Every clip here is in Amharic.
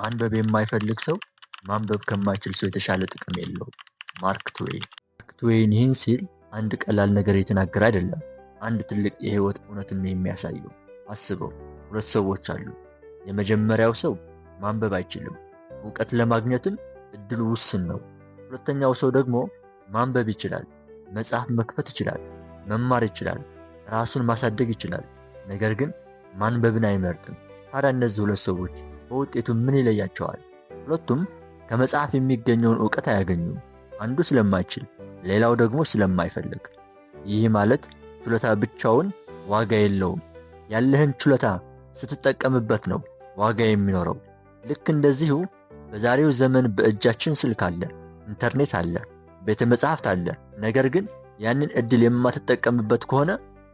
ማንበብ የማይፈልግ ሰው ማንበብ ከማይችል ሰው የተሻለ ጥቅም የለውም። ማርክ ትዌይን። ማርክ ትዌይን ይህን ሲል አንድ ቀላል ነገር የተናገረ አይደለም። አንድ ትልቅ የህይወት እውነትን የሚያሳየው። አስበው፣ ሁለት ሰዎች አሉ። የመጀመሪያው ሰው ማንበብ አይችልም፣ እውቀት ለማግኘትም እድሉ ውስን ነው። ሁለተኛው ሰው ደግሞ ማንበብ ይችላል፣ መጽሐፍ መክፈት ይችላል፣ መማር ይችላል፣ ራሱን ማሳደግ ይችላል። ነገር ግን ማንበብን አይመርጥም። ታዲያ እነዚህ ሁለት ሰዎች በውጤቱ ምን ይለያቸዋል? ሁለቱም ከመጽሐፍ የሚገኘውን እውቀት አያገኙም። አንዱ ስለማይችል፣ ሌላው ደግሞ ስለማይፈልግ። ይህ ማለት ችሎታ ብቻውን ዋጋ የለውም። ያለህን ችሎታ ስትጠቀምበት ነው ዋጋ የሚኖረው። ልክ እንደዚሁ በዛሬው ዘመን በእጃችን ስልክ አለ፣ ኢንተርኔት አለ፣ ቤተ መጻሕፍት አለ። ነገር ግን ያንን እድል የማትጠቀምበት ከሆነ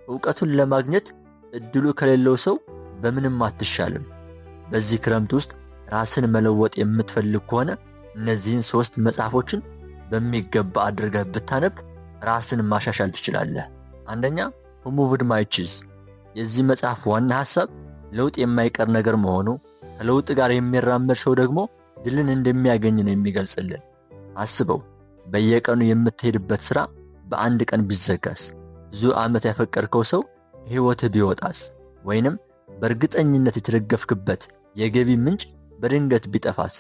እውቀቱን ለማግኘት እድሉ ከሌለው ሰው በምንም አትሻልም። በዚህ ክረምት ውስጥ ራስን መለወጥ የምትፈልግ ከሆነ እነዚህን 3 መጽሐፎችን በሚገባ አድርገህ ብታነብ ራስን ማሻሻል ትችላለህ። አንደኛ፣ Who Moved My Cheese። የዚህ መጽሐፍ ዋና ሐሳብ ለውጥ የማይቀር ነገር መሆኑ፣ ከለውጥ ጋር የሚራመድ ሰው ደግሞ ድልን እንደሚያገኝ ነው የሚገልጽልን። አስበው፣ በየቀኑ የምትሄድበት ሥራ በአንድ ቀን ቢዘጋስ? ብዙ ዓመት ያፈቀርከው ሰው ከሕይወትህ ቢወጣስ? ወይንም በእርግጠኝነት የተደገፍክበት የገቢ ምንጭ በድንገት ቢጠፋስ?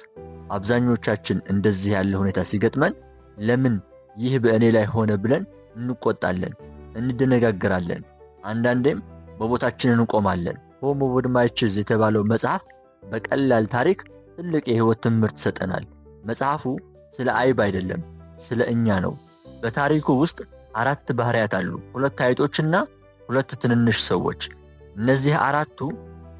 አብዛኞቻችን እንደዚህ ያለ ሁኔታ ሲገጥመን ለምን ይህ በእኔ ላይ ሆነ ብለን እንቆጣለን፣ እንደነጋገራለን፣ አንዳንዴም በቦታችን እንቆማለን። Who Moved My Cheese የተባለው መጽሐፍ በቀላል ታሪክ ትልቅ የሕይወት ትምህርት ይሰጠናል። መጽሐፉ ስለ አይብ አይደለም፣ ስለ እኛ ነው። በታሪኩ ውስጥ 4 ባህሪያት አሉ፣ 2 አይጦችና 2 ትንንሽ ሰዎች። እነዚህ 4ቱ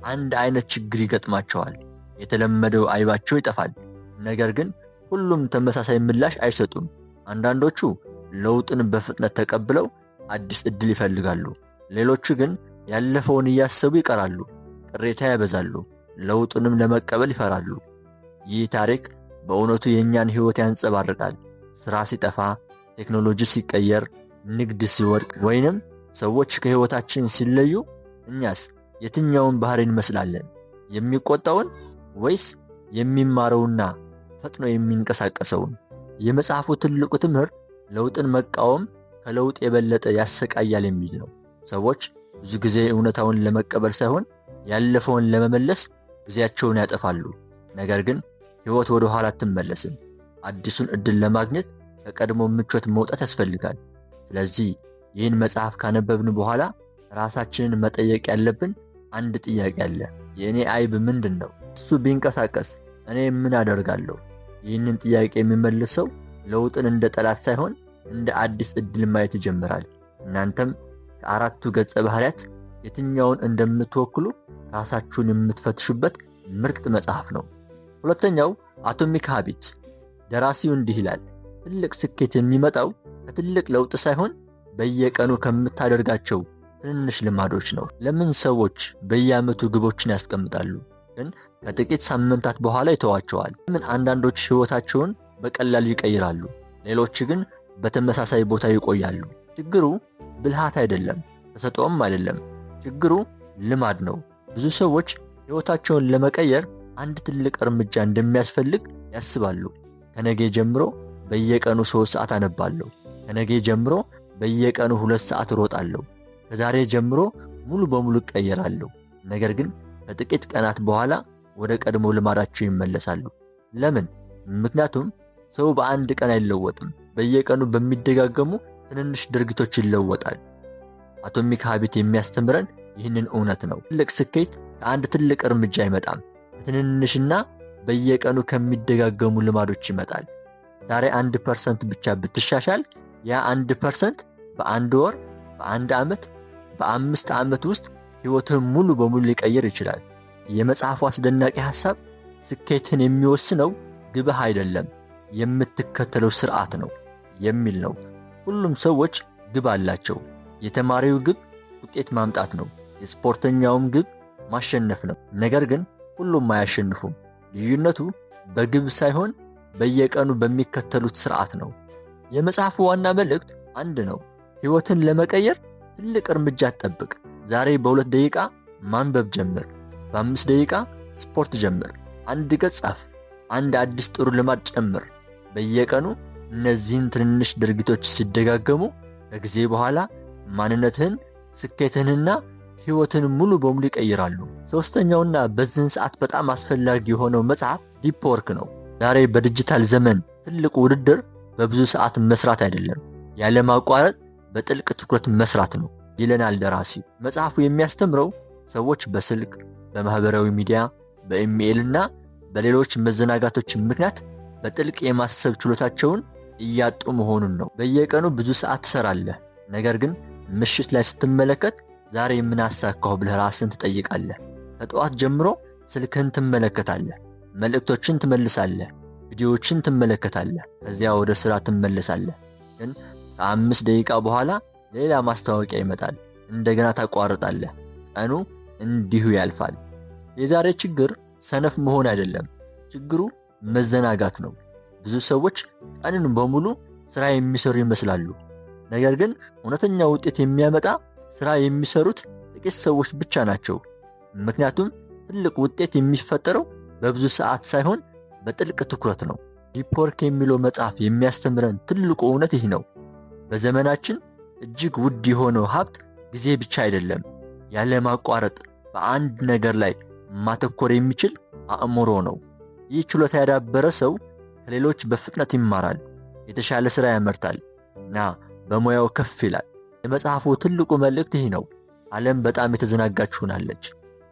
አንድ አይነት ችግር ይገጥማቸዋል። የተለመደው አይባቸው ይጠፋል። ነገር ግን ሁሉም ተመሳሳይ ምላሽ አይሰጡም። አንዳንዶቹ ለውጥን በፍጥነት ተቀብለው አዲስ እድል ይፈልጋሉ። ሌሎቹ ግን ያለፈውን እያሰቡ ይቀራሉ፣ ቅሬታ ያበዛሉ፣ ለውጡንም ለመቀበል ይፈራሉ። ይህ ታሪክ በእውነቱ የእኛን ሕይወት ያንጸባርቃል። ሥራ ሲጠፋ፣ ቴክኖሎጂ ሲቀየር፣ ንግድ ሲወድቅ፣ ወይንም ሰዎች ከሕይወታችን ሲለዩ እኛስ የትኛውን ባህሪ እንመስላለን? የሚቆጣውን ወይስ የሚማረውና ፈጥኖ የሚንቀሳቀሰውን? የመጽሐፉ ትልቁ ትምህርት ለውጥን መቃወም ከለውጥ የበለጠ ያሰቃያል የሚል ነው። ሰዎች ብዙ ጊዜ እውነታውን ለመቀበል ሳይሆን ያለፈውን ለመመለስ ጊዜያቸውን ያጠፋሉ። ነገር ግን ሕይወት ወደ ኋላ አትመለስም። አዲሱን ዕድል ለማግኘት ከቀድሞ ምቾት መውጣት ያስፈልጋል። ስለዚህ ይህን መጽሐፍ ካነበብን በኋላ ራሳችንን መጠየቅ ያለብን አንድ ጥያቄ አለ። የእኔ አይብ ምንድን ነው? እሱ ቢንቀሳቀስ እኔ ምን አደርጋለሁ? ይህንን ጥያቄ የሚመልስ ሰው ለውጥን እንደ ጠላት ሳይሆን እንደ አዲስ ዕድል ማየት ይጀምራል። እናንተም ከ4ቱ ገጸ ባህሪያት የትኛውን እንደምትወክሉ ራሳችሁን የምትፈትሹበት ምርጥ መጽሐፍ ነው። ሁለተኛው አቶሚክ ሃቢት። ደራሲው እንዲህ ይላል፣ ትልቅ ስኬት የሚመጣው ከትልቅ ለውጥ ሳይሆን በየቀኑ ከምታደርጋቸው ትንንሽ ልማዶች ነው። ለምን ሰዎች በየዓመቱ ግቦችን ያስቀምጣሉ፣ ግን ከጥቂት ሳምንታት በኋላ ይተዋቸዋል? ለምን አንዳንዶች ሕይወታቸውን በቀላሉ ይቀይራሉ፣ ሌሎች ግን በተመሳሳይ ቦታ ይቆያሉ? ችግሩ ብልሃት አይደለም፣ ተሰጥኦም አይደለም። ችግሩ ልማድ ነው። ብዙ ሰዎች ሕይወታቸውን ለመቀየር አንድ ትልቅ እርምጃ እንደሚያስፈልግ ያስባሉ። ከነገ ጀምሮ በየቀኑ 3 ሰዓት አነባለሁ፣ ከነገ ጀምሮ በየቀኑ 2 ሰዓት እሮጣለሁ፣ ከዛሬ ጀምሮ ሙሉ በሙሉ እቀየራለሁ። ነገር ግን ከጥቂት ቀናት በኋላ ወደ ቀድሞ ልማዳቸው ይመለሳሉ። ለምን? ምክንያቱም ሰው በአንድ ቀን አይለወጥም፣ በየቀኑ በሚደጋገሙ ትንንሽ ድርጊቶች ይለወጣል። አቶሚክ ሃቢት የሚያስተምረን ይህንን እውነት ነው። ትልቅ ስኬት ከአንድ ትልቅ እርምጃ አይመጣም፣ ከትንንሽና በየቀኑ ከሚደጋገሙ ልማዶች ይመጣል። ዛሬ 1% ብቻ ብትሻሻል ያ 1% በአንድ ወር፣ በአንድ ዓመት፣ በ5 ዓመት ውስጥ ሕይወትህን ሙሉ በሙሉ ሊቀይር ይችላል። የመጽሐፉ አስደናቂ ሐሳብ ስኬትን የሚወስነው ግብህ አይደለም፣ የምትከተለው ሥርዓት ነው የሚል ነው። ሁሉም ሰዎች ግብ አላቸው። የተማሪው ግብ ውጤት ማምጣት ነው። የስፖርተኛውም ግብ ማሸነፍ ነው። ነገር ግን ሁሉም አያሸንፉም። ልዩነቱ በግብ ሳይሆን በየቀኑ በሚከተሉት ሥርዓት ነው። የመጽሐፉ ዋና መልእክት አንድ ነው። ሕይወትን ለመቀየር ትልቅ እርምጃ አትጠብቅ። ዛሬ በ2 ደቂቃ ማንበብ ጀምር። በ5 ደቂቃ ስፖርት ጀምር። አንድ ገጽ ጻፍ። አንድ አዲስ ጥሩ ልማድ ጨምር። በየቀኑ እነዚህን ትንንሽ ድርጊቶች ሲደጋገሙ ከጊዜ በኋላ ማንነትህን፣ ስኬትህንና ሕይወትን ሙሉ በሙሉ ይቀይራሉ። ሶስተኛውና በዚህን ሰዓት በጣም አስፈላጊ የሆነው መጽሐፍ ዲፕ ወርክ ነው። ዛሬ በዲጂታል ዘመን ትልቁ ውድድር በብዙ ሰዓት መስራት አይደለም፣ ያለማቋረጥ በጥልቅ ትኩረት መስራት ነው ይለናል ደራሲው። መጽሐፉ የሚያስተምረው ሰዎች በስልክ፣ በማህበራዊ ሚዲያ፣ በኢሜይል እና በሌሎች መዘናጋቶች ምክንያት በጥልቅ የማሰብ ችሎታቸውን እያጡ መሆኑን ነው። በየቀኑ ብዙ ሰዓት ትሰራለህ፣ ነገር ግን ምሽት ላይ ስትመለከት ዛሬ ምን አሳካሁ ብለህ ራስን ትጠይቃለህ። ከጠዋት ጀምሮ ስልክህን ትመለከታለህ፣ መልእክቶችን ትመልሳለህ፣ ቪዲዮዎችን ትመለከታለህ፣ ከዚያ ወደ ስራ ትመለሳለህ። ግን ከ5 ደቂቃ በኋላ ሌላ ማስታወቂያ ይመጣል፣ እንደገና ታቋርጣለህ። ቀኑ እንዲሁ ያልፋል። የዛሬ ችግር ሰነፍ መሆን አይደለም፣ ችግሩ መዘናጋት ነው። ብዙ ሰዎች ቀንን በሙሉ ስራ የሚሰሩ ይመስላሉ፣ ነገር ግን እውነተኛ ውጤት የሚያመጣ ስራ የሚሰሩት ጥቂት ሰዎች ብቻ ናቸው። ምክንያቱም ትልቅ ውጤት የሚፈጠረው በብዙ ሰዓት ሳይሆን በጥልቅ ትኩረት ነው። ዲፕ ወርክ የሚለው መጽሐፍ የሚያስተምረን ትልቁ እውነት ይህ ነው። በዘመናችን እጅግ ውድ የሆነው ሀብት ጊዜ ብቻ አይደለም፣ ያለ ማቋረጥ በአንድ ነገር ላይ ማተኮር የሚችል አእምሮ ነው። ይህ ችሎታ ያዳበረ ሰው ከሌሎች በፍጥነት ይማራል፣ የተሻለ ሥራ ያመርታል እና በሙያው ከፍ ይላል። የመጽሐፉ ትልቁ መልእክት ይህ ነው። ዓለም በጣም የተዘናጋች ሆናለች።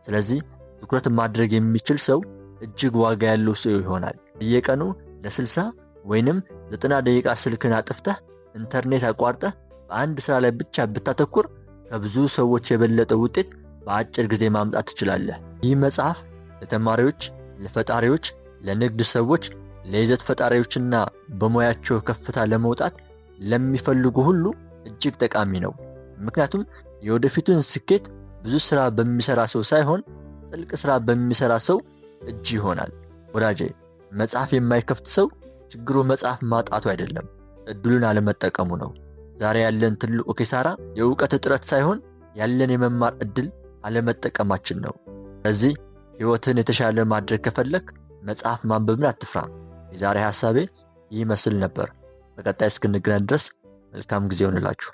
ስለዚህ ትኩረት ማድረግ የሚችል ሰው እጅግ ዋጋ ያለው ሰው ይሆናል። በየቀኑ ለ60 ወይንም 90 ደቂቃ ስልክን አጥፍተህ ኢንተርኔት አቋርጠህ በአንድ ሥራ ላይ ብቻ ብታተኩር ከብዙ ሰዎች የበለጠ ውጤት በአጭር ጊዜ ማምጣት ትችላለህ። ይህ መጽሐፍ ለተማሪዎች፣ ለፈጣሪዎች፣ ለንግድ ሰዎች፣ ለይዘት ፈጣሪዎችና በሙያቸው ከፍታ ለመውጣት ለሚፈልጉ ሁሉ እጅግ ጠቃሚ ነው። ምክንያቱም የወደፊቱን ስኬት ብዙ ሥራ በሚሰራ ሰው ሳይሆን ጥልቅ ሥራ በሚሰራ ሰው እጅ ይሆናል። ወዳጄ፣ መጽሐፍ የማይከፍት ሰው ችግሩ መጽሐፍ ማጣቱ አይደለም፣ እድሉን አለመጠቀሙ ነው። ዛሬ ያለን ትልቁ ኪሳራ የእውቀት እጥረት ሳይሆን ያለን የመማር እድል አለመጠቀማችን ነው። ስለዚህ ሕይወትን የተሻለ ማድረግ ከፈለክ መጽሐፍ ማንበብን አትፍራ። የዛሬ ሐሳቤ ይህ መስል ነበር። በቀጣይ እስክንገናኝ ድረስ መልካም ጊዜ ይሁንላችሁ።